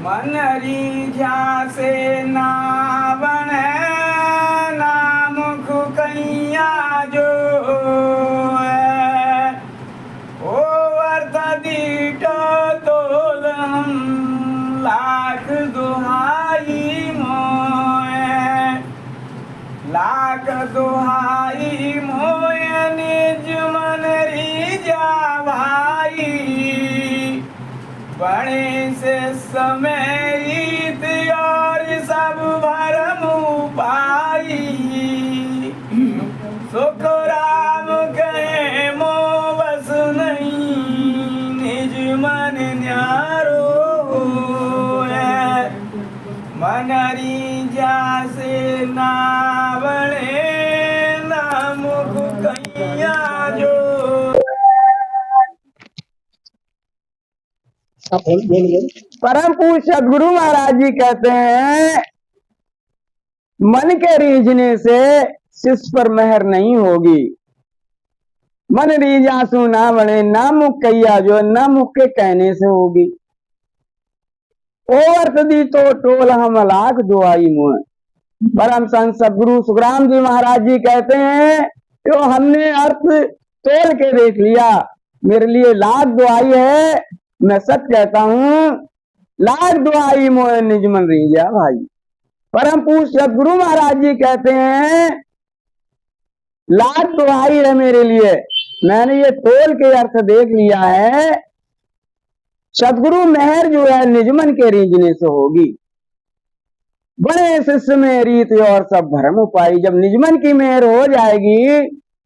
मन रीझा से ना बने ना मुख कैया जो है ओ अर्थ दीठो तोल हम लाख दुहाई मोए लाख दुहाई मोए निज मन रीझा भाई बड़े से समय रीत और सब भरम पाई सुख राम कहे मो बस नहीं निज मन न्यारो है मन रीझा से ना बड़े ना मुख कैया जो। परम पूज्य सदगुरु महाराज जी कहते हैं मन के रीझने से शिष्य पर मेहर नहीं होगी। मन रीझासु ना बने ना मुख कैया जो ना मुख के कहने से होगी। ओ अर्थ दी तो टोल हम लाख दुआई मुँह। परम संत सदगुरु सुखराम जी महाराज जी कहते हैं तो हमने अर्थ तोल के देख लिया, मेरे लिए लाख दुआई है। मैं सच कहता हूँ लाख दुआई मोए निज मन रीझा भाई। परम पूज्य सदगुरु महाराज जी कहते हैं लाख दुआई है मेरे लिए, मैंने ये तोल के अर्थ देख लिया है। सदगुरु मेहर जो है निज मन के रीझने से होगी। बड़े शिष्य में रीत और सब भरम उपाई। जब निजमन की मेहर हो जाएगी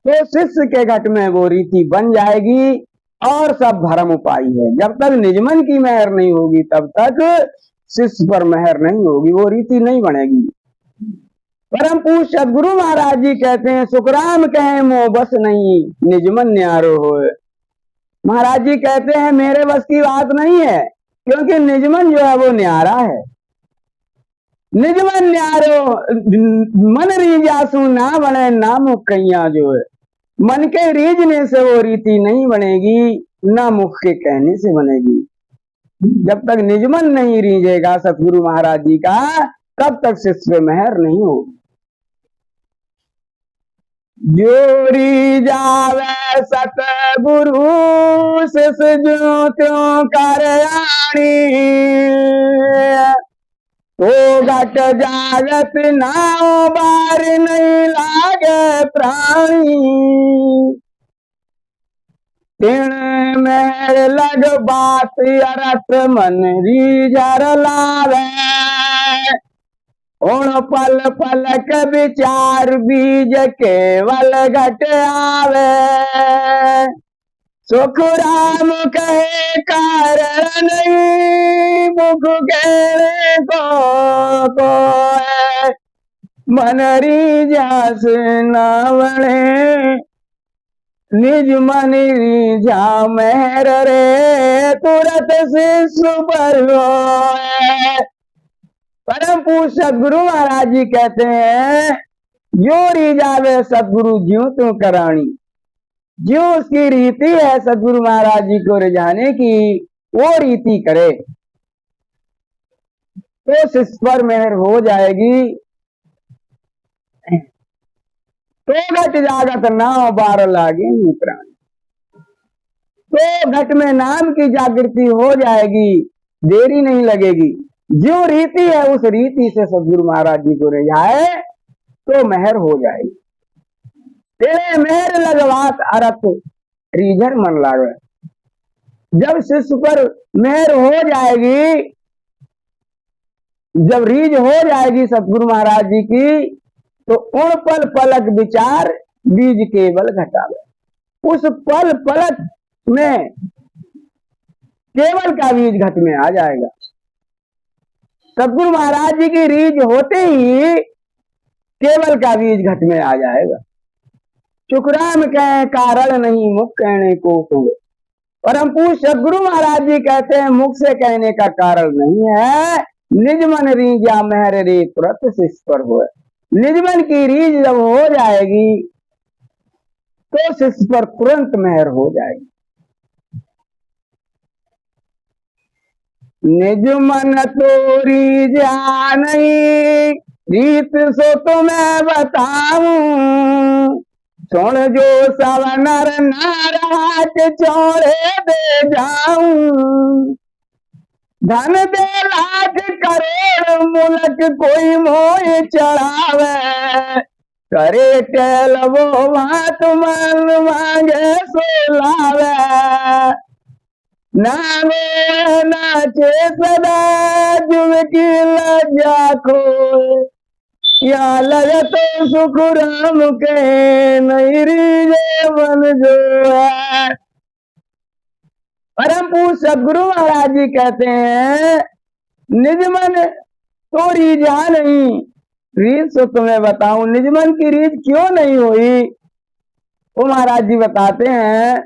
तो शिष्य के घट में वो रीति बन जाएगी और सब भरम उपाई है। जब तक निजमन की मेहर नहीं होगी तब तक शिष्य पर मेहर नहीं होगी, वो रीति नहीं बनेगी। परम पूज्य सदगुरु महाराज जी कहते हैं सुखराम कहे मो बस नहीं निजमन न्यारो होए। महाराज जी कहते हैं मेरे बस की बात नहीं है, क्योंकि निजमन जो है वो न्यारा है। निजमन न्यारो मन रीझासु ना बने ना मुख कैया जो है। मन के रीझने से वो रीति नहीं बनेगी, ना मुख के कहने से बनेगी। जब तक निजमन नहीं रीझेगा सतगुरु महाराज जी का तब तक शिष्य पे मेहर नहीं होगी। जो रीझावे सतगुरु शिष्य जो त्यों कर आणी तो घट जागत नाव बार नहीं लागे प्राणी। तिण मेहर लग बात अरथ मन रीझर लावे उण पल पलक विचार बीज केवल घट आवे। सुख राम कहे कारण नहीं मुख कहने को है मन रीझास ना बने निज मन रीझा मेहर रे तुरत शिष्य पर होए। परम पूज्य सदगुरु महाराज जी कहते हैं जो रीझावे सदगुरु ज्यों त्यों करानी। जो उसकी रीति है सदगुरु महाराज जी को रिझाने की वो रीति करे तो शिष्य पर मेहर हो जाएगी। तो घट जागत नाव बार लागे प्राण। तो घट में नाम की जागृति हो जाएगी, देरी नहीं लगेगी। जो रीति है उस रीति से सदगुरु महाराज जी को रिझाए तो मेहर हो जाएगी। तेरे मेहर लगवात अरथ रीझर मन लागे। जब शिष्य पर मेहर हो जाएगी, जब रीझ हो जाएगी सतगुरु महाराज जी की तो उन पल पलक विचार बीज केवल घटावे। उस पल पलक में केवल का बीज घट में आ जाएगा। सतगुरु महाराज जी की रीझ होते ही केवल का बीज घट में आ जाएगा। चुकराम कहे कारण नहीं मुख कहने को तो। परम पूज्य सदगुरु महाराज जी कहते हैं मुख से कहने का कारण नहीं है, निज मन रीझा मेहर रे तुरत शिष्य पर होए। निज मन की रीझ जब हो जाएगी तो शिष्य पर तुरंत मेहर हो जाएगी। निज मन तोरी जानी रीत सो तुम्हें बताऊं। सुन जो सब नर नाराज छोड़े दे जाऊं। धन दे लाख करोड़ मुल्क कोई मोह चढ़ावे। करे टेल वो बात मन मांगे सो लावे। नामे नाचे सदा जुग की लज्जा खोए। या लगे तो सुख राम के नहीं रीजे मन जो है। परम पूज्य सदगुरु महाराज जी कहते हैं निज मन तो रीझा नहीं, रीझ तो तुम्हें बताऊं। निज मन की रीझ क्यों नहीं हुई? वो महाराज जी बताते हैं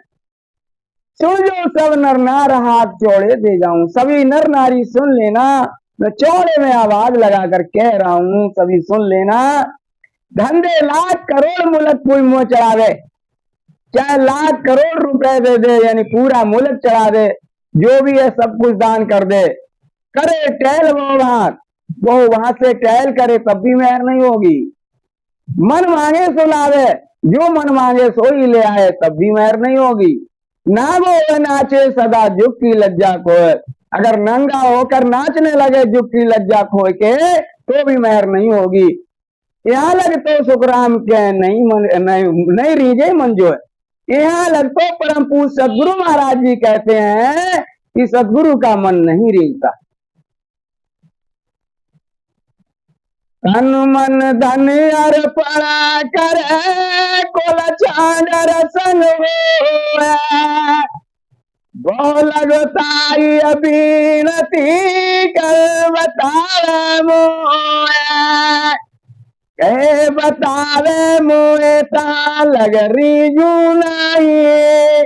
सुन जो सब नर नार हाथ चौड़े दे जाऊं। सभी नर नारी सुन लेना, मैं चौड़े में आवाज लगाकर कह रहा हूं, सभी सुन लेना। धंधे लाख करोड़ मुल्क कोई मुंह चढ़ावे, चाहे लाख करोड़ रुपए दे दे, यानी पूरा मुल्क चढ़ा दे, जो भी है सब कुछ दान कर दे। करे टहल वो वहां से टहल करे तब भी मेहर नहीं होगी। मन मांगे सो लावे, जो मन मांगे सो ही ले आए तब भी मेहर नहीं होगी। ना वो नाचे सदा जुग की लज्जा खोए, अगर नंगा होकर नाचने लगे जुग की लज्जा खोए के तो भी मेहर नहीं होगी। यहाँ लग तो सुखराम के नहीं रीझे मन जो है। यहाँ लग तो परम पूज्य सदगुरु महाराज जी कहते हैं कि सदगुरु का मन नहीं रीझता। तन मन धन अर्पणा करे कुल चांदर संग होए। बहु लगताई अबीनती कर बतावे मोए। कहे बतावे मोए ता लग रीजू नहीं।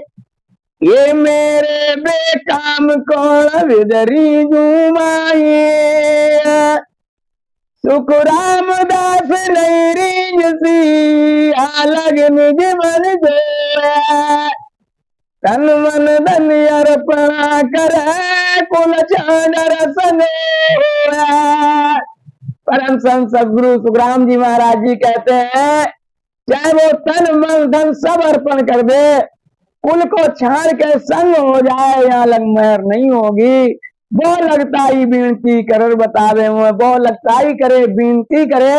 ये मेरे बेकाम कौन विद रीजू माई। सुख रामदास नहीं रीझ सी अलग निज मन जो। तन मन धन अर्पणा करे कुल चांदर संग होए। परम संत सदगुरु सुखराम जी महाराज जी कहते हैं चाहे वो तन मन धन सब अर्पण कर दे, कुल को छाड़ के संग हो जाए, यहाँ लग मेहर नहीं होगी। वो लगता ही विनती कर बतावे मुझे, वो लगता ही करे विनती करे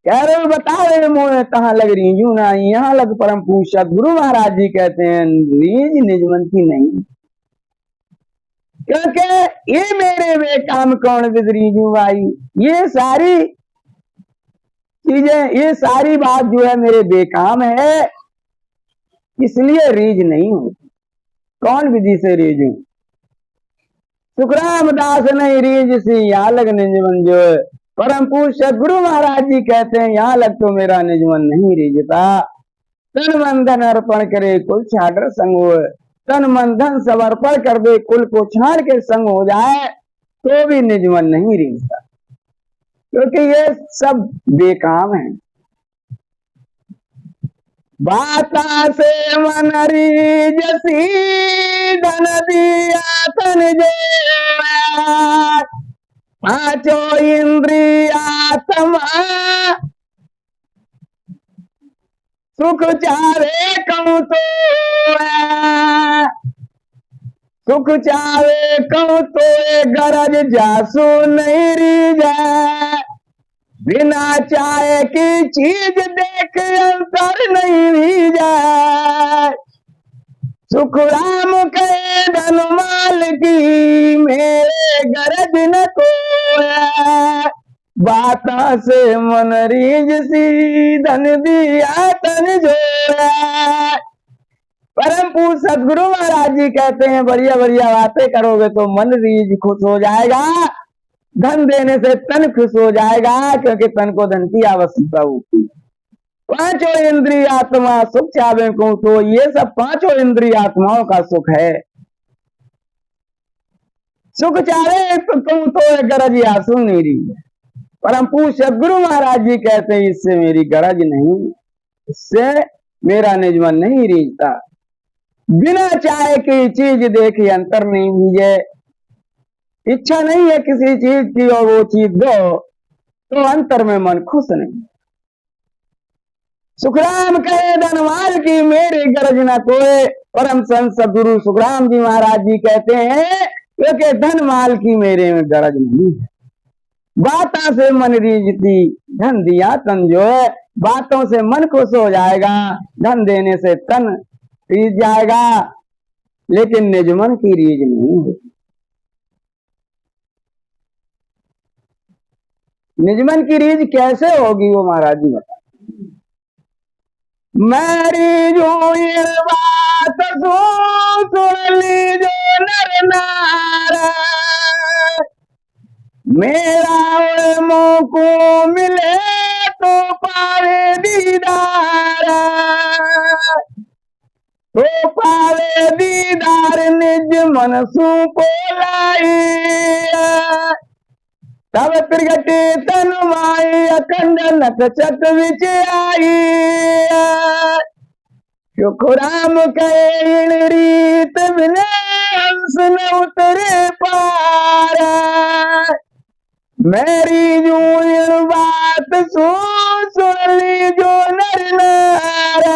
कह बतावे मुझे कहाँ लग रीझू नहीं। यहाँ लग परम पूज्य सदगुरु महाराज जी कहते हैं रीझ निज मन की नहीं, क्योंकि ये मेरे वे काम कौन विद रीझू भाई। ये सारी चीजें, ये सारी बात जो है मेरे बेकाम है, इसलिए रीझ नहीं होती। कौन विधि से रीझू? सुखराम दास नहीं रीझ सी यहाँ लग निज मन जो है। परम पूज्य सदगुरु महाराज जी कहते हैं यहाँ लग तो मेरा निज मन नहीं रीझता। तन मन धन अर्पण करे कुल छाड़ संग हो। तन मन धन सब अर्पण कर दे, कुल को छाड़ के संग हो जाए तो भी निज मन नहीं रीझता, क्योंकि ये सब बेकाम है। बाता से मन रीझसी धन दिया तन जो। पांचों इंद्रियात्मा सुख चाहे कहूं तो। सुख चाहे कहूं तो गरज जासू नहीं रीझे। बिना चाहे की चीज देख अंतर नहीं रीझे। सुख राम के धन माल की मेरे गरज न कोई। बाता से मन रीझ सी धन दिया तन जोड़ा। परम पूज्य सदगुरु महाराज जी कहते हैं बढ़िया बढ़िया बातें करोगे तो मन रीझ खुश हो जाएगा, धन देने से तन खुश हो जाएगा, क्योंकि तन को धन की आवश्यकता होती है। पांचों इंद्रिय आत्मा सुख चाहे को तो ये सब पांचों इंद्रिय आत्माओं का सुख है। सुख चाहे तो गरज आंसू नहीं रही है। परम पूज्य सदगुरु महाराज जी कहते हैं इससे मेरी गरज नहीं, इससे मेरा निज मन नहीं रीझता। बिना चाहे की चीज देखे अंतर नहीं बीजे। इच्छा नहीं है किसी चीज की और वो चीज दो तो अंतर में मन खुश नहीं। सुखराम कहे धनवाल की मेरी गरज न कोई। परम संत सदगुरु सुखराम जी महाराज जी कहते हैं कि धन माल की मेरे में गरज नहीं है। बातों से मन रीझती धन दिया तन जो है। बातों से मन खुश हो जाएगा, धन देने से तन रीझ जाएगा, लेकिन निज मन की रीझ नहीं होती। निज मन की रीझ कैसे होगी वो महाराज जी बता। मेरी जो ये बात सुन लीजो नर नारा, मेरा मुँह को मिले तो पावे दीदार, तो पावे दीदार निज मन सु को लाई। तब प्रगटे तन माई अखंड नक चक विच आई। सुखराम कहे रीत बिने हंस न उतरे पार। मेरी जो बात सुन ली जो नर नारा।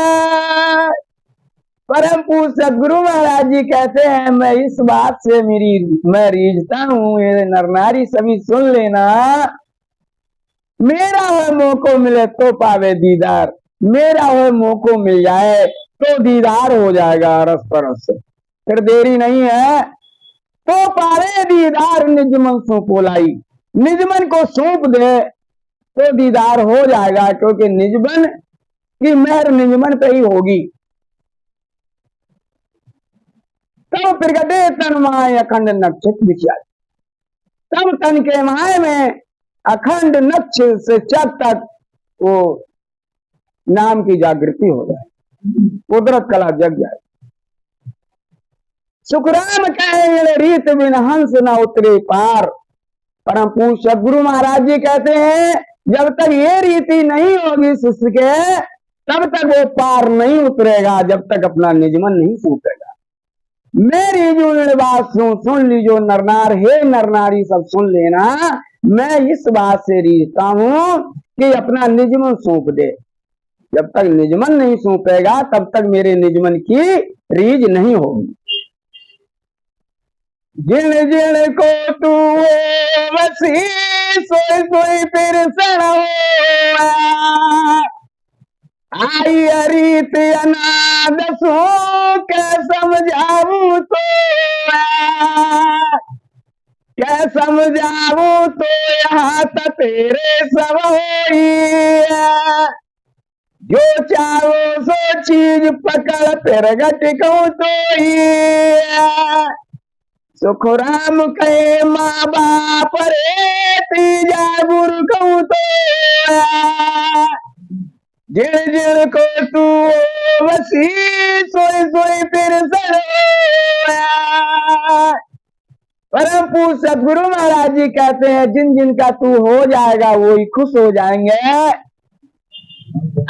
परम पूज्य सदगुरु महाराज जी कहते हैं मैं इस बात से मैं रीझता हूँ, ये नर नारी सभी सुन लेना। मेरा वह मुँह को मिले तो पावे दीदार, मेरा वह मुँह को मिल जाए तो दीदार हो जाएगा रस परस, फिर देरी नहीं है। तो पावे दीदार निज मन सौंप लाई, निज मन को सौंप दे तो दीदार हो जाएगा, क्योंकि निजमन की मेहर निजमन पे ही होगी। तब प्रगटे तन माय अखंड नक्षत्र विचार। तब तन के माय में अखंड नक्ष से चक तक वो नाम की जागृति हो जाए, कुदरत कला जग जाए। सुखराम कहे रीत बिन हंस न उतरे पार। परम पूज्य सदगुरु महाराज जी कहते हैं जब तक ये रीति नहीं होगी शिष्य के तब तक वो पार नहीं उतरेगा, जब तक अपना निजमन नहीं सूटेगा। मेरी जो बात सुन लीजो नरनार, हे नरनारी सब सुन लेना। मैं इस बात से रीझता हूं कि अपना निजमन सौंप दे। जब तक निजमन नहीं सौंपेगा तब तक मेरे निजमन की रीझ नहीं होगी। जिन जिन को तू वसी सोई सोई फिर सड़ा आई अरीत अनाद सो के समझाऊ तो क्या समझाऊ तो यहाँ तक तेरे सब होई। जो चाहो सो चीज पकड़ फिर गटको तो सुखराम कहे माँ बाप रे तीजा गुरु कहूँ तो जिन जिन को तू वसी सोई सोई फिर सड़ोया। परम पूज्य सदगुरु महाराज जी कहते हैं जिन जिन का तू हो जाएगा वो ही खुश हो जाएंगे।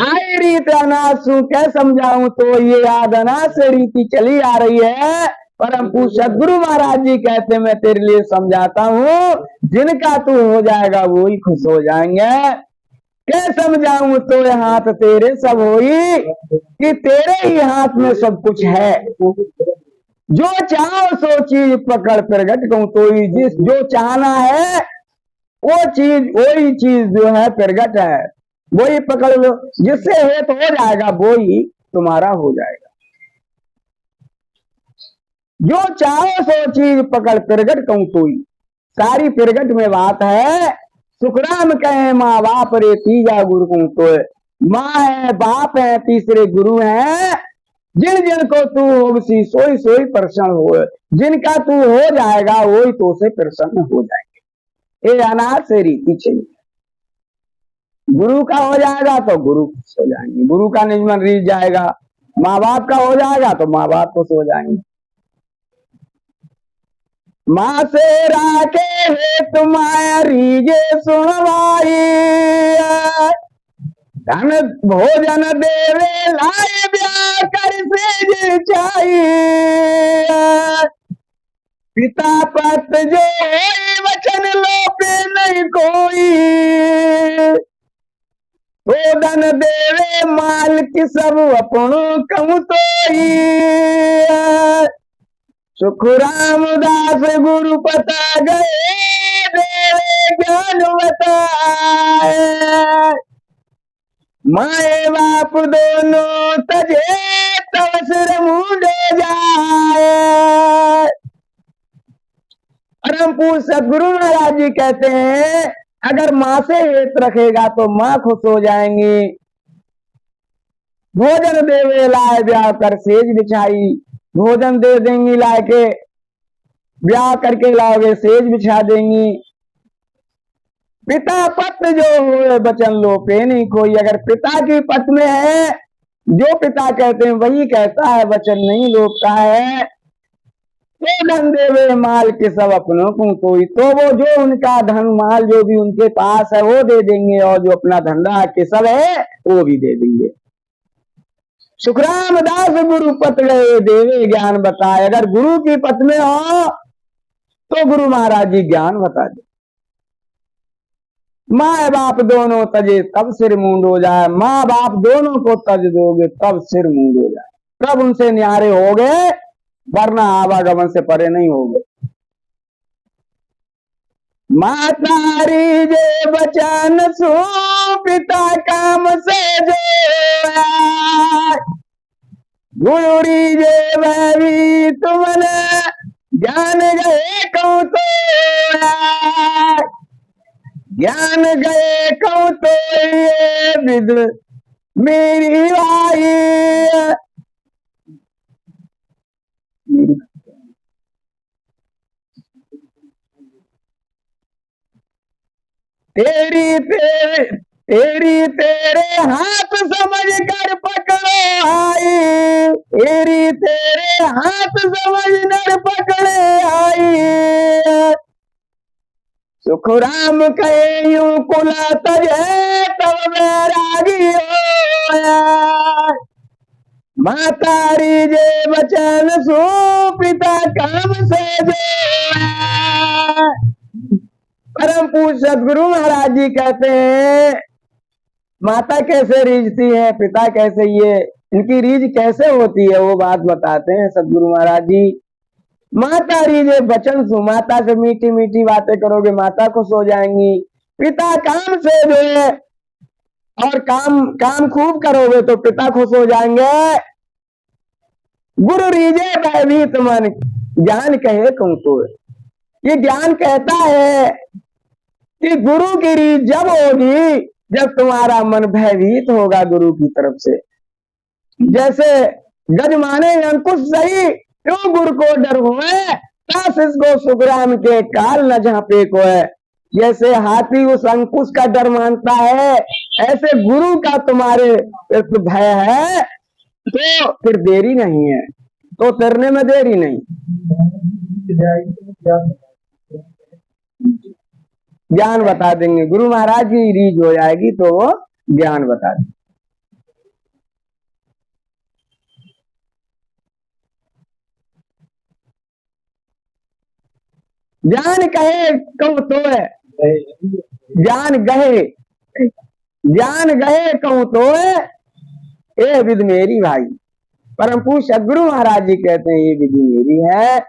आई रीत अनासु क्या समझाऊं तो ये याद अनास से रीति चली आ रही है। परम पूज्य सदगुरु महाराज जी कहते मैं तेरे लिए समझाता हूँ, जिनका तू हो जाएगा वो ही खुश हो जाएंगे। क्या समझाऊं तो हाथ तेरे सब होई कि तेरे ही हाथ में सब कुछ है। जो चाहो सो चीज पकड़ प्रगट कहूं तो ही, जिस जो चाहना है वो चीज वही चीज जो है प्रगट है, वही पकड़ लो। जिससे हेत हो जाएगा वो ही तुम्हारा हो जाएगा। जो चाहो सो चीज पकड़ प्रगट कहूं तो ही, सारी प्रगट में बात है। सुखराम कहे माँ बाप रे तीजा गुरु कहूं तो माँ है बाप है तीसरे गुरु हैं। जिन जिन को तू होगी सोई सोई प्रसन्न हो, जिनका तू हो जाएगा वही तो से प्रसन्न हो जाएंगे। ये अनाथ से रीति चाहिए। गुरु का हो जाएगा तो गुरु खुश हो जाएंगे, गुरु का निजमन रीझ जाएगा। माँ बाप का हो जाएगा तो माँ बाप खुश हो जाएंगे। माँ से राखे है तुम्हारी रीझे सुनवाई, धन भोजन देवे लाए ब्याह कर सेज चाहिए। पिता पत जो होई वचन लोपे नहीं कोई। तो धन देवे माल की सब अपनो कहूँ तो ही। सुख रामदास गुरु पता गए देवे ज्ञान बताए। माए बाप दोनों तजे तव सिर मुंडे जाए। परम पूज्य सदगुरु महाराज जी कहते हैं अगर माँ से हित रखेगा तो माँ खुश हो जाएंगी। भोजन देवे लाए ब्याह कर सेज बिछाई। भोजन दे देंगी लाए के, ब्याह करके लाओगे सेज बिछा देंगी। पिता पत जो हुए वचन लोपे नहीं कोई। अगर पिता की पत में है, जो पिता कहते हैं वही कहता है, वचन नहीं लोपता है। तो धन देवे माल के सब अपनों को कोई। तो वो जो उनका धन माल जो भी उनके पास है वो दे देंगे, और जो अपना धंधा के सब है वो भी दे देंगे। सुखराम दास गुरु पत गए देवे ज्ञान बताए। अगर गुरु की पत में हो तो गुरु महाराज जी ज्ञान बता दे। माँ बाप दोनों तजे तब सिर मूंड हो जाए। माँ बाप दोनों को तज दोगे तब सिर मूंड हो जाए, तब उनसे न्यारे हो गए, वरना आवागमन से परे नहीं हो गए। मातारी जे बचन सो पिता काम से जो। गुरुरी जे भावी तुमने ज्ञान गए कहूँ तो। ज्ञान गए कहूँ तो ये विद मेरी भाई। तेरी तेरे हाथ समझ कर पकड़ो आई। तेरी तेरे हाथ समझ कर पकड़े आई। सुख राम कहे यूं कुला तजे तब बैरागी हो। मातारी जे बचन सो पिता काम से जो। परम पूज्य सदगुरु महाराज जी कहते हैं माता कैसे रीझती है, पिता कैसे, ये इनकी रीझ कैसे होती है वो बात बताते हैं सदगुरु महाराज जी। माता रीझे बचन सु, माता से मीठी मीठी बातें करोगे माता खुश हो जाएंगी। पिता काम से जो है, और काम खूब करोगे तो पिता खुश हो जाएंगे। गुरु रीझे भयभीत मन ज्ञान कहे कहूं तो। ये ज्ञान कहता है कि गुरु की रीझ जब होगी जब तुम्हारा मन भयभीत होगा गुरु की तरफ से। जैसे गज माने अंकुश सही क्यों गुरु को डर हुए। तास इसको सुखराम के काल न झांपे को है। जैसे हाथी उस अंकुश का डर मानता है, ऐसे गुरु का तुम्हारे भय है तो फिर देरी नहीं है, तो तरने में देरी नहीं। ज्ञान बता देंगे, गुरु महाराज की रीझ हो जाएगी तो वो ज्ञान बता देंगे। ज्ञान कहे कहूं तो है, ज्ञान गहे कहूं तो है, ये विधि मेरी भाई। परम पूज्य सदगुरु महाराज जी कहते हैं ये विधि मेरी है।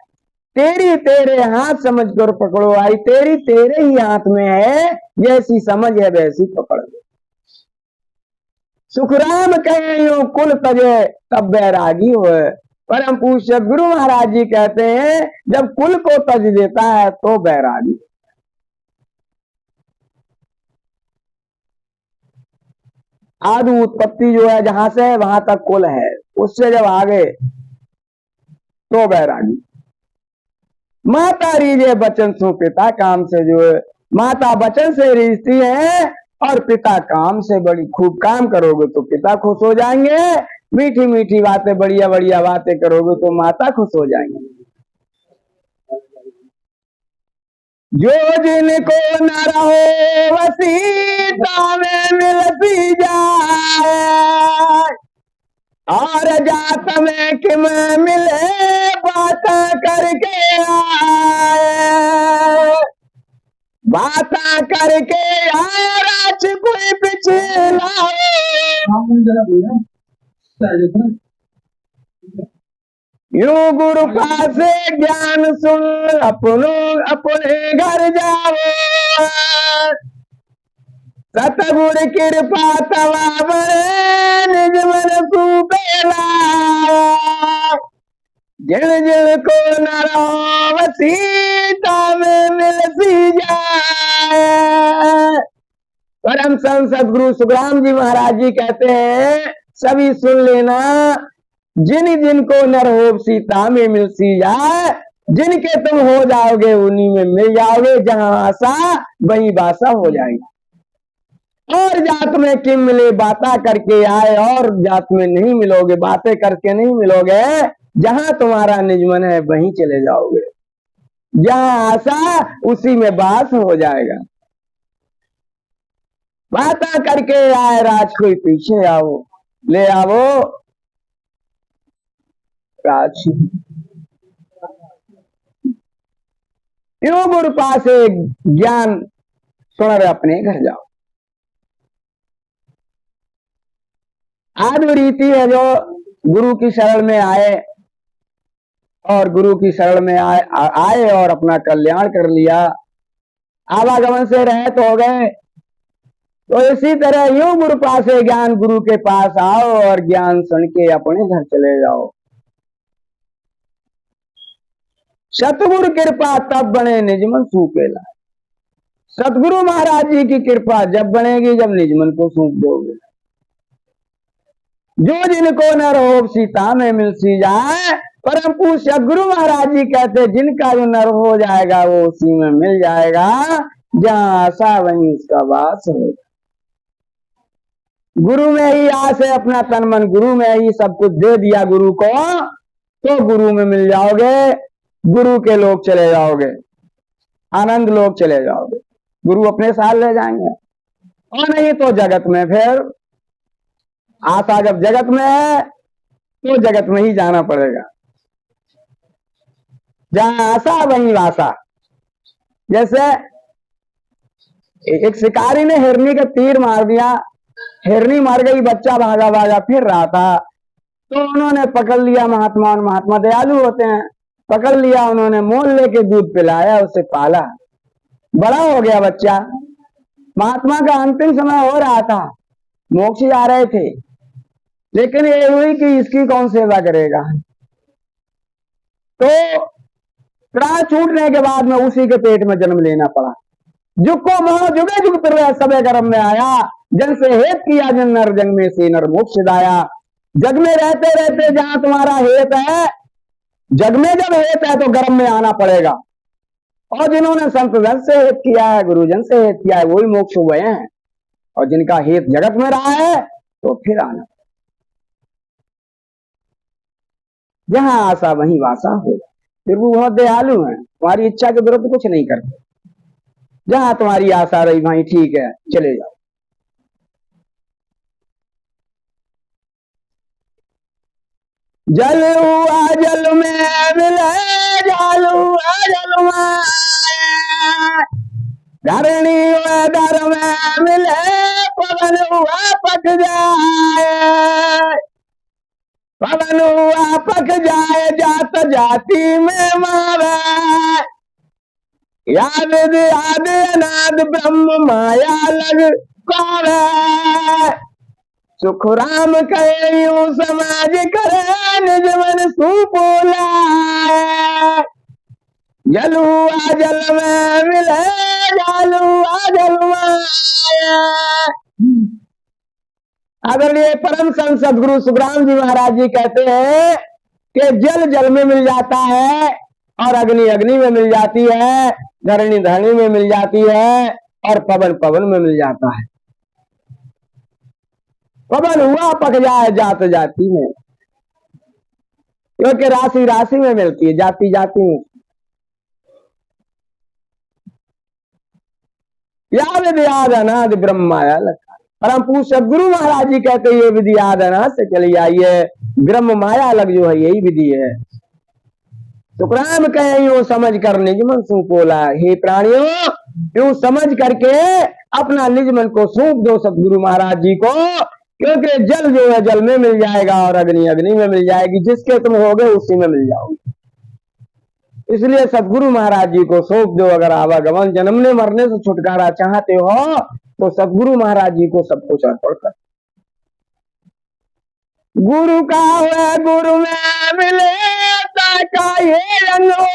तेरी तेरे हाथ समझ कर पकड़ो आई। तेरी तेरे ही हाथ में है, जैसी समझ है वैसी पकड़ लो। सुखराम कहे यूं कुल तजे तब बैरागी होए। परम पूज्य सदगुरु महाराज जी कहते हैं जब कुल को तज देता है तो बैरागी। आदि उत्पत्ति जो है जहां से वहां तक कुल है, उससे जब आगे तो बैरागी। माता रीझे बचन सो पिता काम से जो है, माता बचन से रीझती है और पिता काम से। बड़ी खूब काम करोगे तो पिता खुश हो जाएंगे। मीठी मीठी बातें बढ़िया बढ़िया बातें करोगे तो माता खुश हो जाएंगे। जो जिनको न रहो वसीता में मिलती जा। और जात में कि मैं मिले बात करके आए, बात करके आए राज कोई पिछला यूं गुरु पास ज्ञान सुन अपने घर जाओ, सतगुरु कृपा तवा बड़े निज मन सुबेला, जिल जिल को न रहो सीता में मिल सी जाए। परम संत सदगुरु सुखराम जी महाराज जी कहते हैं, सभी सुन लेना, जिन जिनको नर हो सीता में मिल सी जाए, जिनके तुम हो जाओगे उन्हीं में मिल जाओगे, जहां आशा वही बासा हो जाएगी। और जात में किम मिले बातें करके आए, और जात में नहीं मिलोगे, बातें करके नहीं मिलोगे, जहां तुम्हारा निज मन है वहीं चले जाओगे, जहां आशा उसी में बास हो जाएगा। बातें करके आए राज कोई पीछे आओ, ले आओ राज। यूं गुरु पास ज्ञान सुन रहे अपने घर जाओ। आदि रीति है जो गुरु की शरण में आए और गुरु की शरण में आए और अपना कल्याण कर लिया, आवागमन से रहत हो गए। तो इसी तरह यूं गुरु पास ज्ञान गुरु के पास आओ और ज्ञान सुन के अपने घर चले जाओ। सतगुरु कृपा तब बने निज मन सूपेला। सतगुरु महाराज जी की कृपा जब बनेगी जब निज मन को सूप दोगे। जो जिनको न रहो सीता में मिल सी जाए, परम पूज्य सतगुरु महाराज जी कहते जिनका जो नर हो जाएगा वो उसी में मिल जाएगा, जहां आशा वहीं उसका वास होगा। गुरु में ही आस है, अपना तन मन गुरु में ही सब कुछ दे दिया गुरु को, तो गुरु में मिल जाओगे, गुरु के लोग चले जाओगे, आनंद लोग चले जाओगे, गुरु अपने साथ ले जाएंगे। और नहीं तो जगत में, फिर आशा जब जगत में है तो जगत में ही जाना पड़ेगा, जहां आशा वहीं वासा। जैसे एक शिकारी ने हिरनी का तीर मार दिया, हिरनी मर गई, बच्चा भागा भागा फिर रहा था, तो उन्होंने पकड़ लिया महात्मा, और महात्मा दयालु होते हैं, पकड़ लिया, उन्होंने मोल लेके दूध पिलाया, उसे पाला, बड़ा हो गया बच्चा। महात्मा का अंतिम समय हो रहा था, मोक्ष जा रहे थे, लेकिन ये हुई कि इसकी कौन सेवा करेगा। तो प्राण छूटने के बाद में उसी के पेट में जन्म लेना पड़ा। जुग को मोह जुगे जुग फिर सबे कर्म में आया, जन से हेत किया जन नर जन्म में से नर मोक्ष दाया। जग में रहते रहते जहां तुम्हारा हेत है, जग में जब हेत है तो गर्म में आना पड़ेगा। और जिन्होंने संत जन से हेत किया है, गुरुजन से हेत किया है, वही मोक्ष हुए हैं। और जिनका हेत जगत में रहा है तो फिर आना, जहां आशा वहीं वासा होगा। फिर वो बहुत दयालु हैं, तुम्हारी इच्छा के विरुद्ध कुछ नहीं करते। जहां तुम्हारी आशा रही वहीं ठीक है, चले जाओ। जल हुआ जल में मिले, जल हुआ जल में, धरणी हुआ धर में मिले, पवन हुआ पक जाए, पवन हुआ पक जाए, जात जाति में मावे, याद याद अनाद ब्रह्म माया लग पावे। सुख राम कहे यूं समाज करे, निज मन सुपोला, जल हुआ जल में मिले, जल हुआ जल में। आदरणीय परम संत सदगुरु सुखराम जी महाराज जी कहते हैं कि जल जल में मिल जाता है, और अग्नि अग्नि में मिल जाती है, धरणी धरणी में मिल जाती है, और पवन पवन में मिल जाता है। पवन हुआ पक जाए जात जाति में, क्योंकि राशि राशि में मिलती है, जाति जाति में। याद याद अनाद ब्रह्म माया लगा, परम पूज्य सदगुरु महाराज जी कहते ये विधि आदना से चली आई है, ब्रह्म माया अलग जो है यही विधि है। सुखराम कहे यूं समझ कर निज मन सू बोला, हे प्राणियों यूं समझ करके अपना निज मन को सौंप दो सतगुरु महाराज जी को, क्योंकि जल जो है जल में मिल जाएगा और अग्नि अग्नि में मिल जाएगी, जिसके तुम होगे उसी में मिल जाओगे। इसलिए सतगुरु महाराज जी को सौंप दो। अगर आवागमन जन्मने मरने से छुटकारा चाहते हो तो सतगुरु महाराज जी को सब कुछ अर्पण कर। गुरु का है गुरु में मिले का ये रंग हो,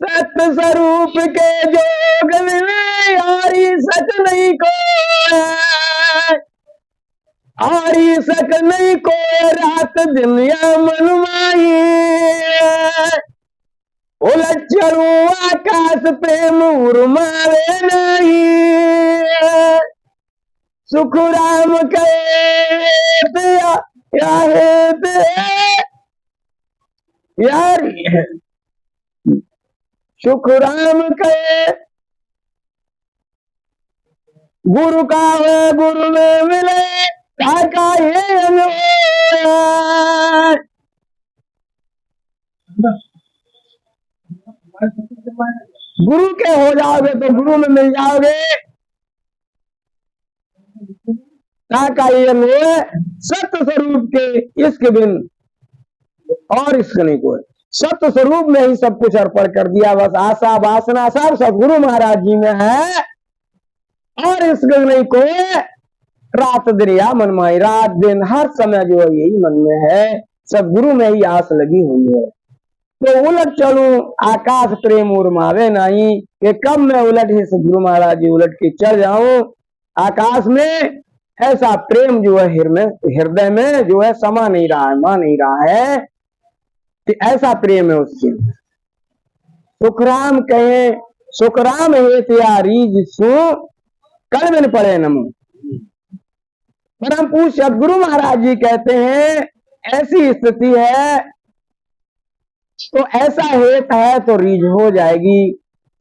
सत्य स्वरूप के जोग मिले यारी सच नहीं को, आरी सक नहीं को रात दिन या मनमाई, उलट चलू आकाश प्रेम उर्मावे नहीं, सुख राम के यार सुख राम के गुरु का है गुरु में मिले का ये गुरु के हो जाओगे तो गुरु में मिल जाओगे। का ये सत्य स्वरूप के इसके बिन और इसके नहीं कोई, सत्य स्वरूप में ही सब कुछ अर्पण कर दिया। बस आशा वासना सब सतगुरु महाराज जी में है और इसके नहीं कोई। रात दिन या मनमाई, रात दिन हर समय जो है यही मन में है, सतगुरु में ही आस लगी हुई है। तो उलट चलू आकाश प्रेम उर्मावे नहीं, कि कब मैं उलट ही सतगुरु महाराज जी उलट के चल जाऊं आकाश में। ऐसा प्रेम जो है हृदय में जो है समा नहीं रहा है, मा नहीं रहा है, कि ऐसा प्रेम है उससे। सुखराम कहे सुखराम हे त्या रीज सु कल बिन पड़े नमो। परम पूज्य सदगुरु महाराज जी कहते हैं ऐसी स्थिति है तो ऐसा हेत है तो रीझ हो जाएगी।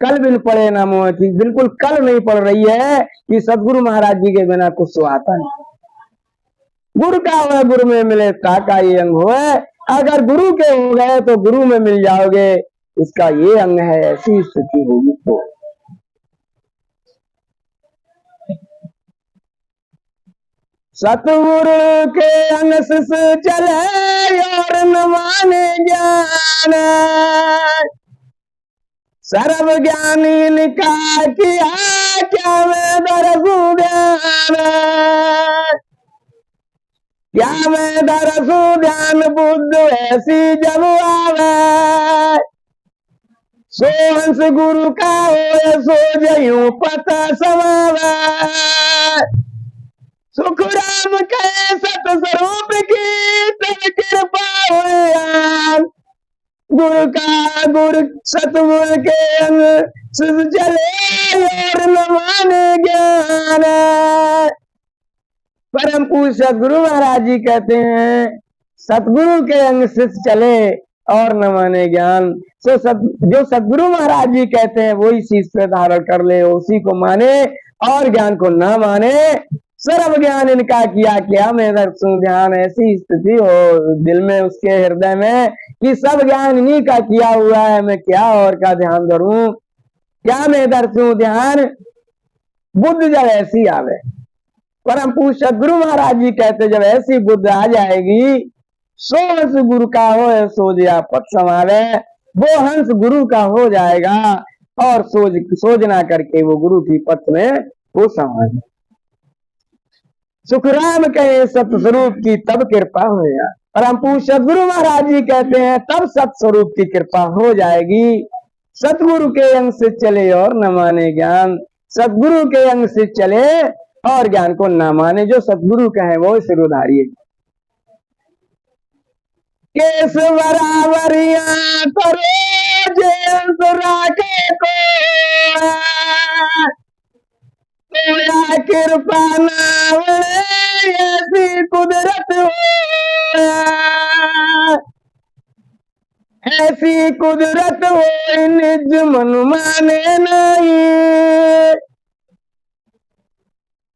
कल बिन पड़े ना मोह, बिल्कुल कल नहीं पड़ रही है कि सदगुरु महाराज जी के बिना कुछ तो आता नहीं। गुरु का हुआ गुरु में मिले का ये अंग हो, अगर गुरु के हो गए तो गुरु में मिल जाओगे, इसका ये अंग है। ऐसी स्थिति होगी तो सतगुरु के अंग से चले और न माने ज्ञान, सर्व ज्ञानी निका किया क्या मैं दरसू ज्ञान, क्या मैं दरसू ध्यान बुद्ध ऐसी जब आवे, सो हंस गुरु का हो सो जयूं पता समावे। सुख राम के सत स्वरूप की तब कृपा हो, गुरु का गुरु सतगुरु के अंग चले और न माने ज्ञान। परम पूज्य सतगुरु महाराज जी कहते हैं सतगुरु के अंग से चले और न माने ज्ञान। जो सतगुरु महाराज जी कहते हैं वो इसी पे धारण कर ले, उसी को माने और ज्ञान को ना माने। सर्व ज्ञान इनका किया क्या मैं दर्शन ध्यान, ऐसी स्थिति हो दिल में उसके हृदय में कि सब ज्ञान इन्हीं का किया हुआ है, मैं क्या और का ध्यान धरूं, क्या मैं दर्शूं ध्यान। बुद्ध जब ऐसी आवे, परम पूज्य सदगुरु महाराज जी कहते जब ऐसी बुद्ध आ जाएगी, सो हंस गुरु का हो सो जिया पद समावे। वो हंस गुरु का हो जाएगा और सोच ना करके वो गुरु की पथ में वो समावे। सुखराम कहे सत स्वरूप की तब कृपा हो या। परम पूज्य सदगुरु महाराज जी कहते हैं तब सत स्वरूप की कृपा हो जाएगी। सतगुरु के अंग से चले और न माने ज्ञान, सतगुरु के अंग से चले और ज्ञान को न माने। जो सतगुरु का है वो सिरोधारी। केस बराबरिया करो जयंत राखे को, तोया कृपा नावड़े ऐसी कुदरत हो, ऐसी कुदरत हो निज मन माने नहीं।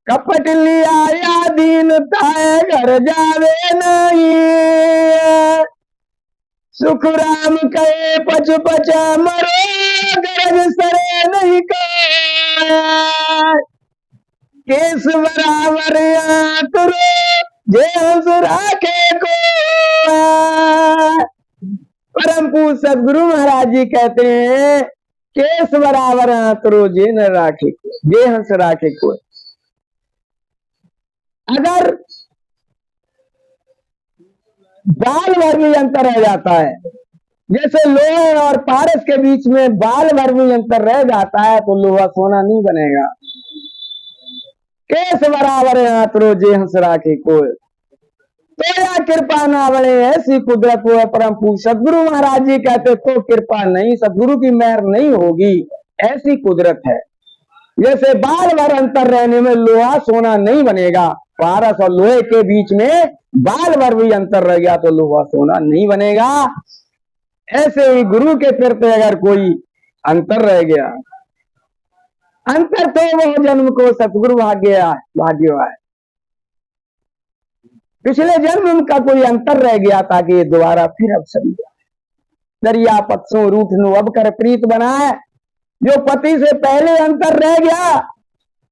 कपट लिया या दीनता है घर जावे नहीं। सुख राम कहे पच पच मरो गरज सरे नहीं को। केस बराबर करो जे हंस राखे को। परम पूज्य सदगुरु महाराज जी कहते हैं केस बराबर करो जे न राखे को, जे हंस राखे को। अगर बाल भर में अंतर रह जाता है, जैसे लोहे और पारस के बीच में बाल भर में अंतर रह जाता है, तो लोहा सोना नहीं बनेगा। केस बराबर आतरो जे हंस राखे कोय। तो या कृपा ना बने ऐसी कुदरत हो। परम पूज्य सदगुरु महाराज जी कहते तो कृपा नहीं, सदगुरु की मेहर नहीं होगी, ऐसी कुदरत है। जैसे बाल भर अंतर रहने में लोहा सोना नहीं बनेगा, पारस और लोहे के बीच में बाल भर भी अंतर रह गया तो लोहा सोना नहीं बनेगा। ऐसे ही गुरु के प्रति अगर कोई अंतर रह गया, अंतर तो वो जन्म को सतगुरु भाग्य है। पिछले जन्म का कोई अंतर रह गया ताकि दोबारा फिर अब सही दरिया पत्सों रूठ नु अब कर प्रीत बनाए। जो पति से पहले अंतर रह गया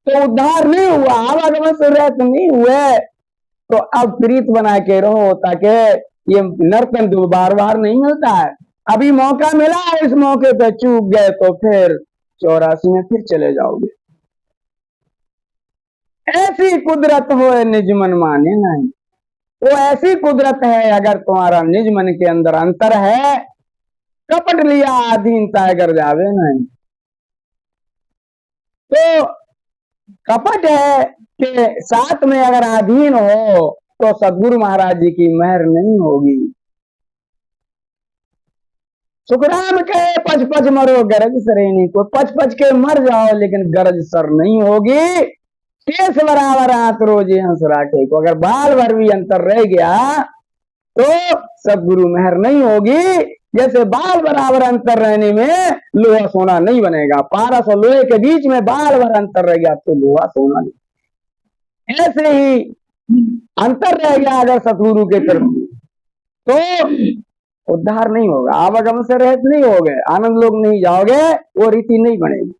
तो उद्धार नहीं हुआ, आवागमन से रहत नहीं हुए, तो अब प्रीत बना के रहो ताकि ये नर्तन बार बार नहीं मिलता है। अभी मौका मिला, इस मौके पे चूक गए तो फिर 84 में फिर चले जाओगे। ऐसी कुदरत हो निज मन माने नहीं। वो ऐसी कुदरत है अगर तुम्हारा निज मन के अंदर अंतर है, कपट लिया अधीनता अगर जावे नहीं। तो कपट है कि साथ में अगर अधीन हो तो सदगुरु महाराज जी की मेहर नहीं होगी। सुखराम कहे पच पच मरो गरज सरेनी को, पच पच के मर जाओ लेकिन गरज सर नहीं होगी। केस बराबर आतरो जे हंस राखे को। अगर बाल भर भी अंतर रह गया तो सदगुरु मेहर नहीं होगी। जैसे बाल बराबर अंतर रहने में लोहा सोना नहीं बनेगा, पारस और लोहे के बीच में बाल भर अंतर रह गया तो लोहा सोना नहीं। ऐसे ही अंतर रह गया अगर सतगुरु के प्रति तो उद्धार नहीं होगा, आवागमन से रहित नहीं होगे, आनंद लोग नहीं जाओगे, वो रीति नहीं बनेगी।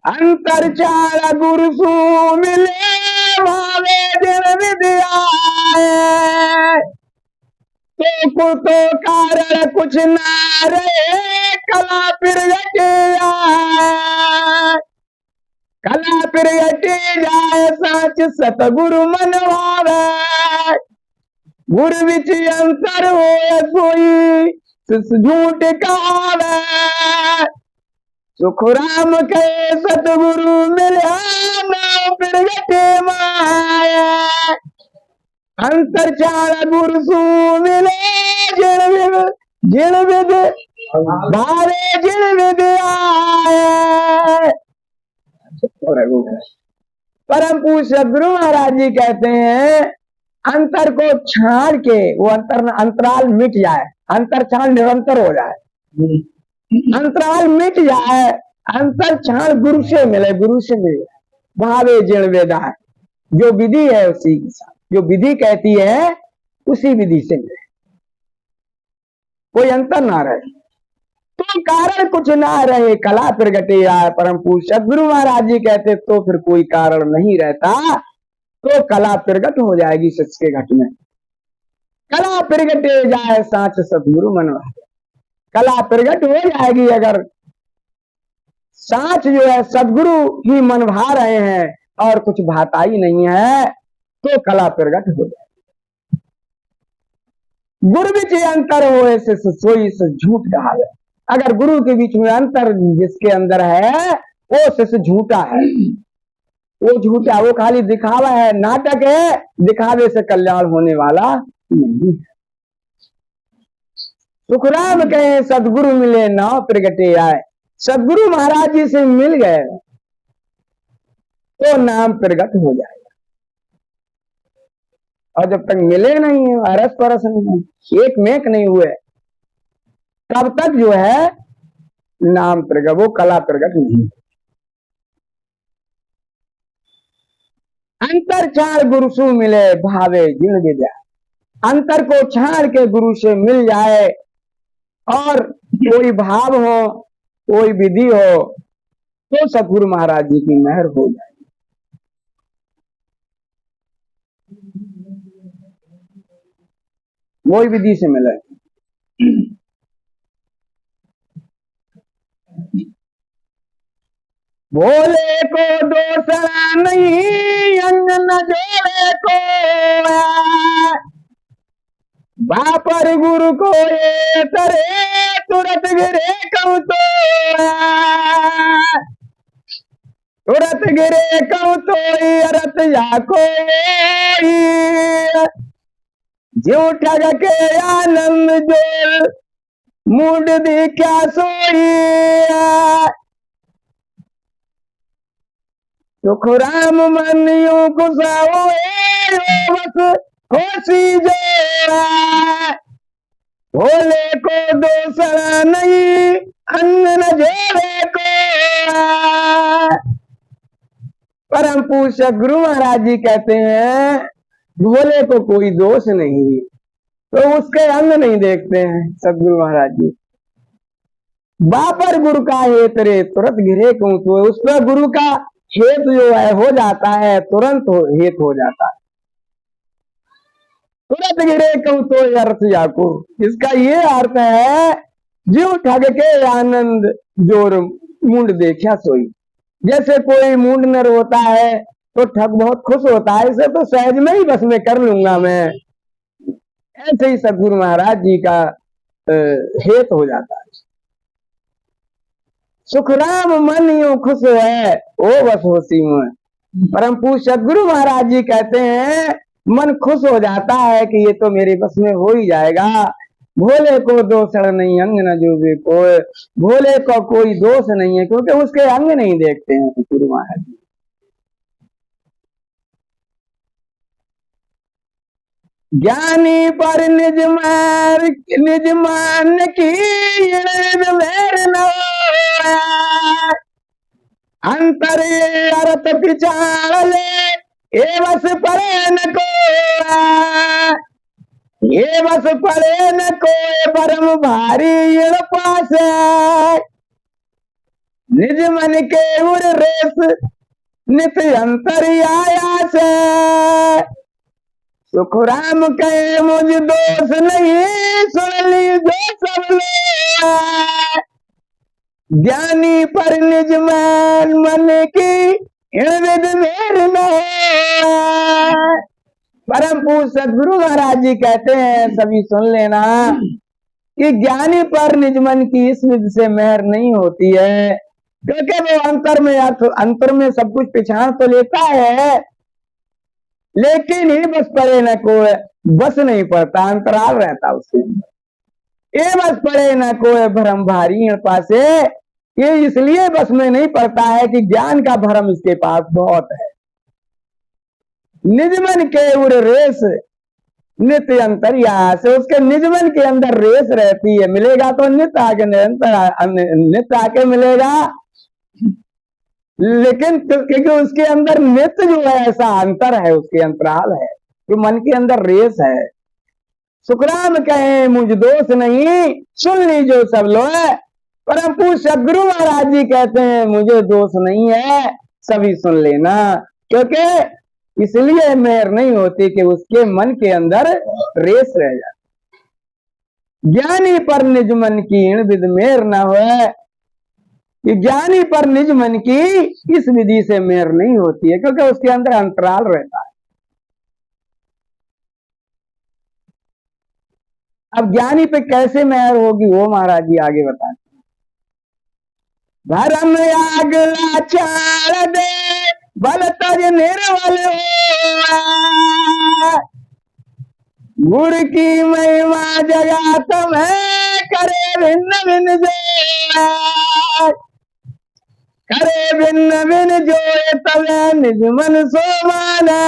अंतर चार गुरु सु मिले भावे दिन विद्या तो कारण कुछ ना रहे कला पिरगटे जाए सच सतगुरु मनवावे। गुरु विच अंतर हो सोई झूठ कहावे। सुखराम के सतगुरु मिला ना पिरगटे माया। अंतर चार गुरु सु मिले जिन विद भारे जिन विद आए। परम पूज्य सदगुरु महाराज जी कहते हैं अंतर को छाड़ के वो अंतराल मिट जाए, अंतर छाड़ निरंतर हो जाए, अंतराल मिट जाए, अंतर छाड़ गुरु से मिले, गुरु से मिले भावे जिन वेदा है। जो विधि है उसी के साथ, जो विधि कहती है उसी विधि से मिले, कोई अंतर ना रहे तो कारण कुछ ना रहे कला प्रगटे आए। परम पूज्य सदगुरु महाराज जी कहते तो फिर कोई कारण नहीं रहता, तो कला प्रगट हो जाएगी सच के घट में। कला प्रगटे जाए साच सदगुरु मनवा, कला प्रगट हो जाएगी अगर साच जो है सदगुरु ही मन भा रहे हैं और कुछ भाता ही नहीं है तो कला प्रगट हो जाएगी। गुरु बीच अंतर हो ऐसे सोई से झूठ कहावे। अगर गुरु के बीच में अंतर जिसके अंदर है वो शिष्य झूठा है, वो झूठा, वो खाली दिखावा है, नाटक है, दिखावे से कल्याण होने वाला नहीं है। सुखराम कहे सदगुरु मिले नाव प्रगटे आए। सदगुरु महाराज जी से मिल गए तो नाम प्रगट हो जाएगा, और जब तक मिले नहीं है, अरस परस नहीं, एक मेक नहीं हुए, तब तक जो है नाम प्रगट, वो कला प्रगट नहीं। अंतर छाड़ गुरु सु मिले भावे जिन विद्या। अंतर को छाड़ के गुरु से मिल जाए और कोई भाव हो, कोई विधि हो, तो सतगुरु महाराज जी की मेहर हो जाए। वही विधि से मिले। भोले को दोसरा नहीं, अंग न जोड़े को, बापर गुरु को ये करे, तुरत गिरे कहूँ तो, तुरत गिरे कहूँ तो अरत जाको जो ठग के आनंद जोर मूड दी क्या सोई। सुख राम मन यूं कुसाओ बस खुशी जोड़ा। भोले को दोसरा नहीं, अन्न न जोड़े को। परम पूज्य गुरु महाराज जी कहते हैं भोले को कोई दोष नहीं, तो उसके अंग नहीं देखते हैं सदगुरु महाराज जी। बापर गुरु का हेत रे तुरंत गिरे क्यों, तो उस पर गुरु का हेत जो है हो जाता है, तुरंत हेत हो जाता है। तुरंत गिरे क्यों तो अर्थ जाको, इसका ये अर्थ है जीव ठग के आनंद जोर मुंड देखा सोई। जैसे कोई मूड नर होता है तो ठग बहुत खुश होता है, इसे तो सहज में ही बस में कर लूंगा मैं। ऐसे ही सदगुरु महाराज जी का हेत हो जाता है। सुखराम मन यूं खुश है ओ बस होसी में। परम पूज्य सदगुरु महाराज जी कहते हैं मन खुश हो जाता है कि ये तो मेरे बस में हो ही जाएगा। भोले को दोषण नहीं, अंग न जोगे कोई। भोले को कोई दोष नहीं है, क्योंकि उसके अंग नहीं देखते हैं सदगुरु महाराज जी। ज्ञानी पर निज मान की मेर न अंतर अर्थ पिछाड़ ले, ए बस परे न को, ये बस परे न कोई परम भारी पास। निज मन के उर रेस नित अंतर आया से। सुख राम कहे मुझ दोष नहीं, सुन लीजो सब लोग। ज्ञानी पर निज मान मन की विद मेर न। परम पूज्य सदगुरु महाराज जी कहते हैं सभी सुन लेना कि ज्ञानी पर निज मन की इस विध से मेहर नहीं होती है, क्योंकि वो अंतर में सब कुछ पिछाड़ तो लेता है, लेकिन ही बस पड़े न कोई, बस नहीं पड़ता, अंतराल रहता उसके अंदर। ये बस पड़े न कोई भरम भारी पासे, ये इसलिए बस में नहीं पड़ता है कि ज्ञान का भरम इसके पास बहुत है। निजमन के उर रेस नित्य अंतरिया से, उसके निजमन के अंदर रेस रहती है। मिलेगा तो नित्य आके नित्य आके मिलेगा, लेकिन क्योंकि उसके अंदर नित्य जो है ऐसा अंतर है, उसके अंतराल है, कि मन के अंदर रेस है। सुखराम कहे मुझ दोष नहीं, सुन लीजो सब लोग। परम पूज्य सदगुरु महाराज जी कहते हैं मुझे दोष नहीं है, सभी सुन लेना, क्योंकि इसलिए मेहर नहीं होती कि उसके मन के अंदर रेस रह जाती। ज्ञानी पर निज मन की विध मेहर न हो, कि ज्ञानी पर निज मन की इस विधि से मेहर नहीं होती है, क्योंकि उसके अंदर अंतराल रहता है। अब ज्ञानी पे कैसे मेहर होगी वो महाराज जी आगे बताते। धर्म आग लाचार दे बल तज निर्बल हो, गुर की महिमा जगात में करे भिन्न भिन्न जो, करे भिन्न भिन्न जो तवे निज मन सो माने।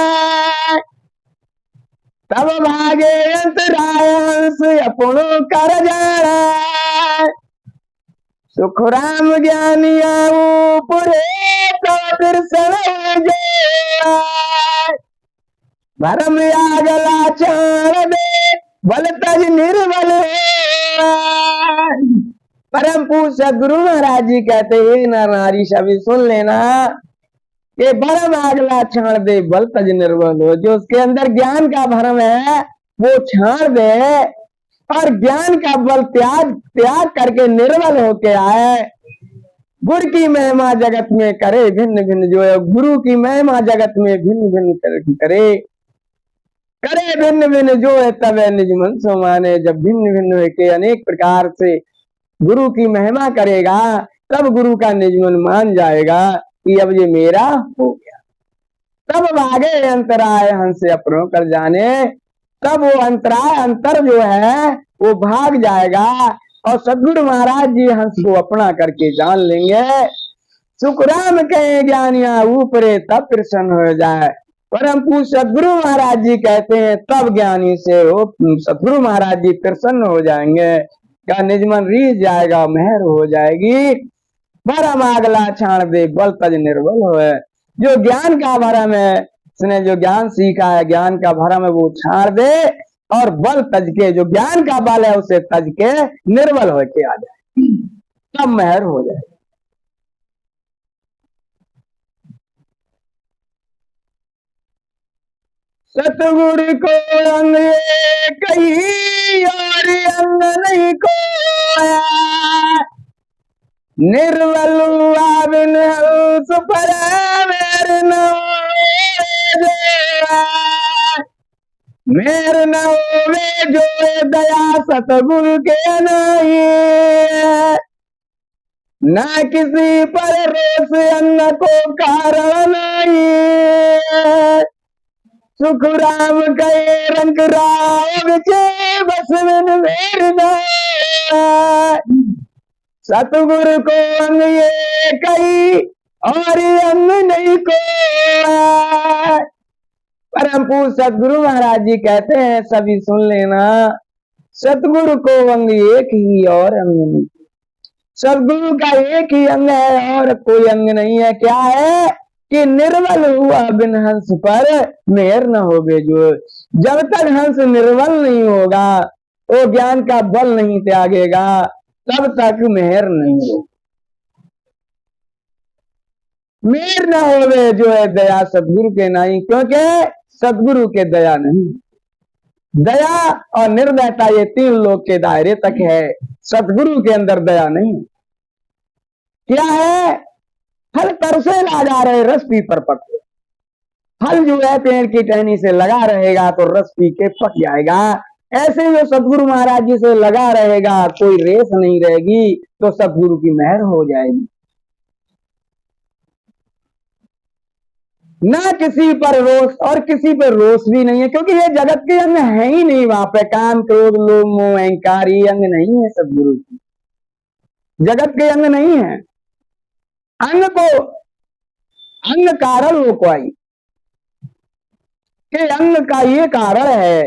तब भागे अंतरायंस अपनो कर जाना, सुख राम ज्ञानिया पूरे तो दर्शन जो। भरम आगला चाण दे बल तज निर्बल हो। परम पूज्य सदगुरु महाराज जी कहते हैं नर नारी सभी सुन लेना कि भरम आगला छाण दे बल तज निर्बल हो। जो उसके अंदर ज्ञान का भरम है वो छाण दे और ज्ञान का बल त्याग त्याग करके निर्बल होके आए। गुरु की महिमा जगत में करे भिन्न भिन्न, जो है गुरु की महिमा जगत में भिन्न भिन्न करे करे भिन्न भिन्न, जो है तब निज मन सो माने। जब भिन्न भिन्न के अनेक प्रकार से गुरु की महिमा करेगा तब गुरु का निज मन मान जाएगा कि अब ये मेरा हो गया। तब भागे अंतराय हंस अपनों कर जाने, तब वो अंतराय अंतर जो है वो भाग जाएगा और सदगुरु महाराज जी हंस को अपना करके जान लेंगे। सुखराम कहे ज्ञानिया ऊपरे तब प्रसन्न हो जाए। परम पूज्य सदगुरु महाराज जी कहते हैं तब ज्ञानी से वो सदगुरु महाराज जी प्रसन्न हो जाएंगे, क्या निज मन रीझ जाएगा, मेहर हो जाएगी। भरम आगला छाण दे बल तज निर्बल हो। जो ज्ञान का भरम है, उसने जो ज्ञान सीखा है ज्ञान का भरम है वो छाड़ दे और बल तज के, जो ज्ञान का बल है उसे तज के निर्बल होके आ जाए, तब मेहर हो जाए। सतगुरु को अंग कही और अंग नहीं को, निर्बल हुआ बिन हंस पर मेर न मेर न होवे जो दया सतगुरु के नहीं। न किसी पर रोष अन्न को कारण नहीं। सुख राम कहे रंग राव के बस बिन मेर न। सतगुरु को अंग ये कही और अंग नहीं को। परम पूज्य सदगुरु महाराज जी कहते हैं सभी सुन लेना, सतगुरु को अंग एक ही और अंग नहीं। सदगुरु का एक ही अंग है और कोई अंग नहीं है। क्या है कि निर्बल हुआ बिन हंस पर मेहर न होगे। जो जब तक हंस निर्बल नहीं होगा, वो ज्ञान का बल नहीं त्यागेगा, तब तक मेहर नहीं हो। मेहर न होवे जो है दया सदगुरु के नहीं, क्योंकि सदगुरु के दया नहीं। दया और निर्दयता ये तीन लोग के दायरे तक है, सदगुरु के अंदर दया नहीं। क्या है? फल तरसे लगा रहे रस पी पर पक। फल जो है पेड़ की टहनी से लगा रहेगा तो रस पी के पक जाएगा। ऐसे जो सदगुरु महाराज जी से लगा रहेगा, कोई रेस नहीं रहेगी, तो सदगुरु की मेहर हो जाएगी। ना किसी पर रोष, और किसी पर रोष भी नहीं है, क्योंकि ये जगत के अंग है ही नहीं। वहां पे काम क्रोध लोभ मोह अहंकार ये अंग नहीं है सदगुरु की, जगत के अंग नहीं है। अंग को अंग कारण हो कोई कि अंग का ये कारण है।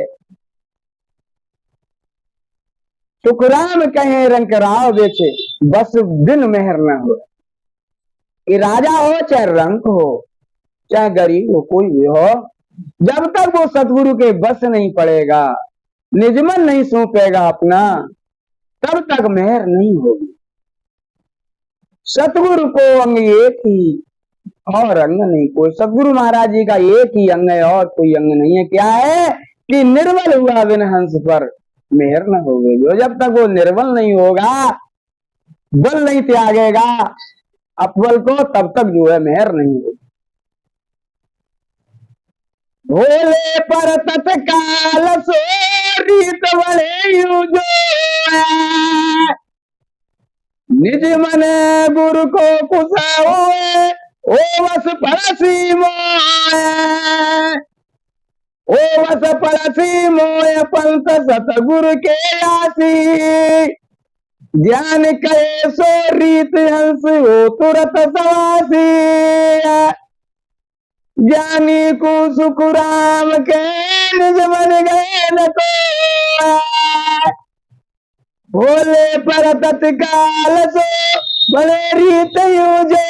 सुखराम कहे रंग राव बेचे बस दिन मेहर न हो। ये राजा हो चाहे रंक हो चाहे गरीब हो, कोई भी हो, जब तक वो सतगुरु के बस नहीं पड़ेगा, निजमन नहीं सौंपेगा अपना, तब तक मेहर नहीं होगी। सतगुरु को अंग एक ही और अंग नहीं कोई। सतगुरु महाराज जी का एक ही अंग है और कोई अंग नहीं है। क्या है कि निर्बल हुआ बिन हंस पर मेहर न होगी। जो जब तक वो निर्बल नहीं होगा, बल नहीं त्यागेगा अपबल को, तब तक जो है मेहर नहीं होगी। भोले पर तत्काल सो रीत बड़े यूं जो निज मन गुरु को कुसाओ ओ बस पड़सी मोय, ओ बस पड़सी मोय पंथ सतगुरु के आसी। ज्ञान कहे सो रीत हंस हो तुरत सवासी। ज्ञानी को सुख राम के निज मन गए न को। भोले पर तत्काल सो बड़े रीत यूजे।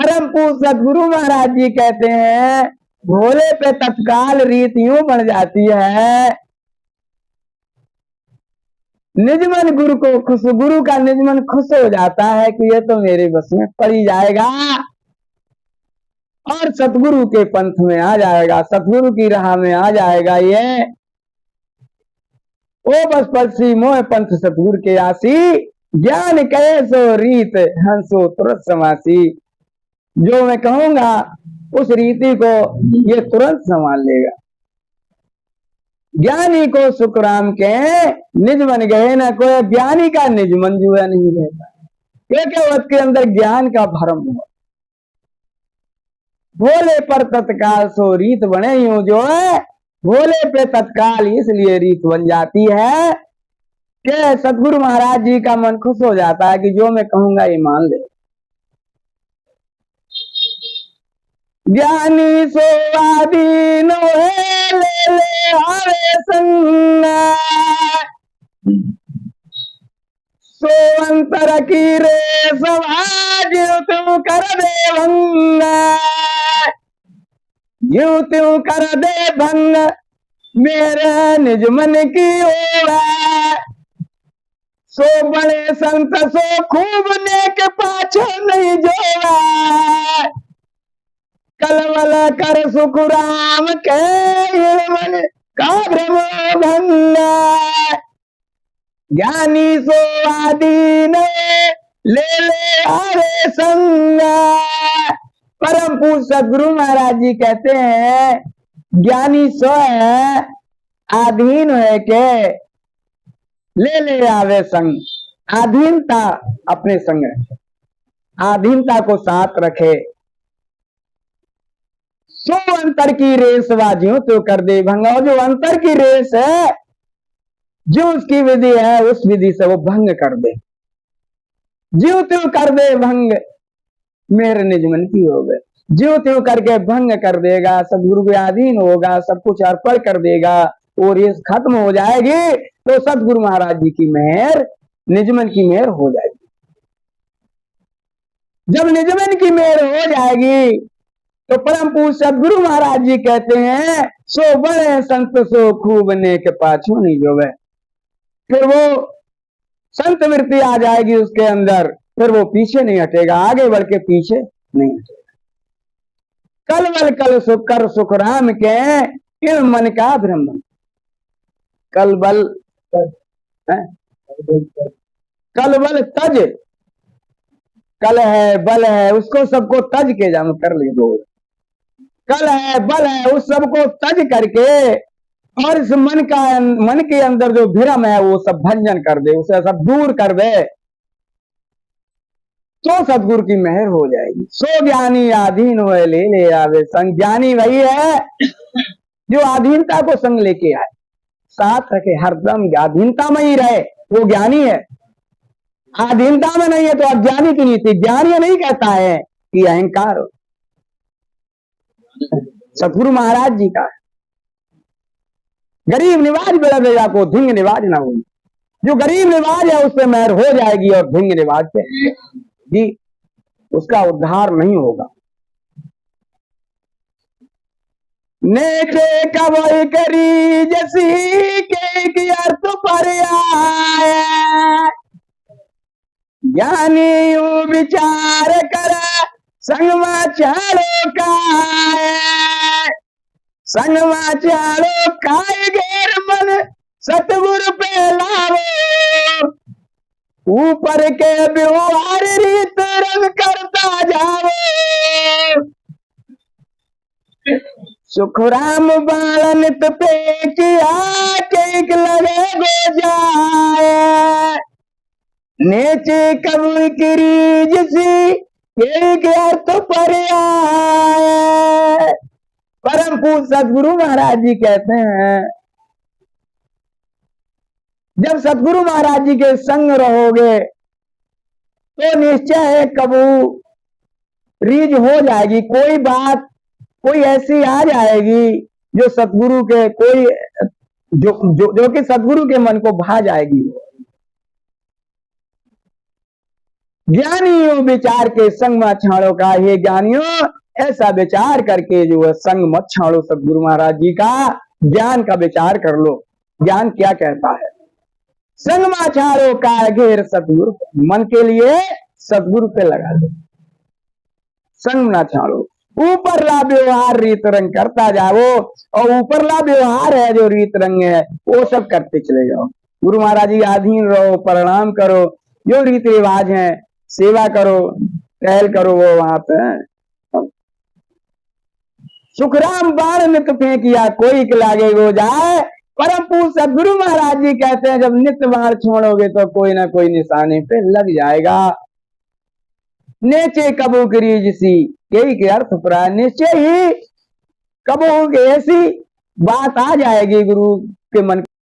परम पूज्य सदगुरु महाराज जी कहते हैं भोले पे तत्काल रीत यूं बन जाती है, निजमन गुरु को खुश, गुरु का निजमन खुश हो जाता है कि ये तो मेरे बस में पड़ ही जाएगा और सतगुरु के पंथ में आ जाएगा, सतगुरु की राह में आ जाएगा। ये ओ बस पक्षी मोह पंथ सतगुरु के आसी, ज्ञान कहे सो रीत हंसो तुरंत समासी। जो मैं कहूंगा उस रीति को ये तुरंत संभाल लेगा। ज्ञानी को सुखराम के निज मन गए न कोई, ज्ञानी का निज मन जो है नहीं रहता, क्योंकि उसके अंदर ज्ञान का भरम हुआ। भोले पर तत्काल सो रीत बने, यूं जो है भोले पे तत्काल इसलिए रीत बन जाती है कि सतगुरु महाराज जी का मन खुश हो जाता है कि जो मैं कहूंगा ये मान ले। ज्ञानी सो आदीन ले ले आवे संग, सो अंतर की रे समाज तू कर दे भंग, यूं त्यों कर दे भंग मेरे निज मन की ओर। सो बड़े संत सो खूब नेक पाछे नहीं जोड़ा, कलवल कर सुखराम के मन का भ्रम भंग। ज्ञानी सो आदीन ले ले आवे संग। परम पूज्य सदगुरु महाराज जी कहते हैं ज्ञानी सो है आधीन है के ले ले आवे संग, आधीनता अपने संग रखे, आधीनता को साथ रखे। सो अंतर की रेस बाजियों तो कर दे भंग, और जो अंतर की रेस है जो उसकी विधि है उस विधि से वो भंग कर दे, ज्यों त्यों कर दे भंग मेरे निज मन की हो गए। ज्यों त्यों करके भंग कर देगा, सदगुरु के अधीन होगा, सब कुछ अर्पण कर देगा और ये खत्म हो जाएगी तो सदगुरु महाराज जी की मेहर, निजमन की मेहर हो जाएगी। जब निजमन की मेहर हो जाएगी तो परम पूज्य सदगुरु महाराज जी कहते हैं सो बड़े संत सो खूब नेक पाछू नहीं जोवे। फिर वो संत वृत्ति आ जाएगी उसके अंदर, फिर वो पीछे नहीं हटेगा, आगे बढ़ के पीछे नहीं हटेगा। कलवल कल सुख कर सुखराम के इन मन का ब्रह्म। कलबल कलबल तज, कल है बल है उसको सबको तज के जाम कर ले दो, कल है बल है उस सबको तज करके और इस मन के अंदर जो भ्रम है वो सब भंजन कर दे, उसे सब दूर कर दे तो सदगुरु की मेहर हो जाएगी। सो ज्ञानी आधीन हुए ले ले आवे संग। ज्ञानी वही है जो आधीनता को संग लेके आए, साथ रखे, हरदम आधीनता में ही रहे, वो ज्ञानी है। आधीनता में नहीं है तो अज्ञानी की नीति। ज्ञानी नहीं कहता है कि अहंकार हो, सतगुरु महाराज जी का है। गरीब निवाज बेड़ा बेड़ा को धिंग निवाज ना हो, जो गरीब निवाज है उससे मेहर हो जाएगी और धिंग निवाज पे जी उसका उद्धार नहीं होगा। नेचे कवई करी जैसी के अर्थ पर आए, ज्ञानी यूं विचार कर संगमा चारो का, संगमा चारो काय घेर मन सतगुरु पे लावो, ऊपर के व्यवहार रीत रंग करता जाओ। सुखराम बालन पे किया केक लगे गो जाए, नेचे कबूल करी जिसी एक अर्थ पर आए। परम पूज्य सदगुरु महाराज जी कहते हैं जब सतगुरु महाराज जी के संग रहोगे तो निश्चय है कबू रीझ हो जाएगी, कोई बात कोई ऐसी आ जाएगी जो सतगुरु के कोई जो कि सतगुरु के मन को भा जाएगी। ज्ञानियों विचार के संग मत छाड़ो का, हे ज्ञानियों ऐसा विचार करके जो है संग मत छाड़ो। सतगुरु महाराज जी का ज्ञान का विचार कर लो। ज्ञान क्या कहता है? संग मत छाड़ो का घेर सतगुरु, मन के लिए सतगुरु पे लगा दो। संग ना छाड़ो, ऊपरला व्यवहार रीत रंग करता जाओ, और ऊपरला व्यवहार है जो रीत रंग है वो सब करते चले जाओ। गुरु महाराज जी अधीन रहो, प्रणाम करो, जो रीति रिवाज है सेवा करो, टहल करो वो वहां पे। सुखराम बाण नित फेंकिया कोई के लागे गो जाए। परम पूज्य सदगुरु महाराज जी कहते हैं जब नित्य बाण छोड़ोगे तो कोई ना कोई निशाने पे लग जाएगा। नेचे कबू करी जिसी यही के अर्थ प्राय, निश्चय ही कबू ऐसी बात आ जाएगी गुरु के मन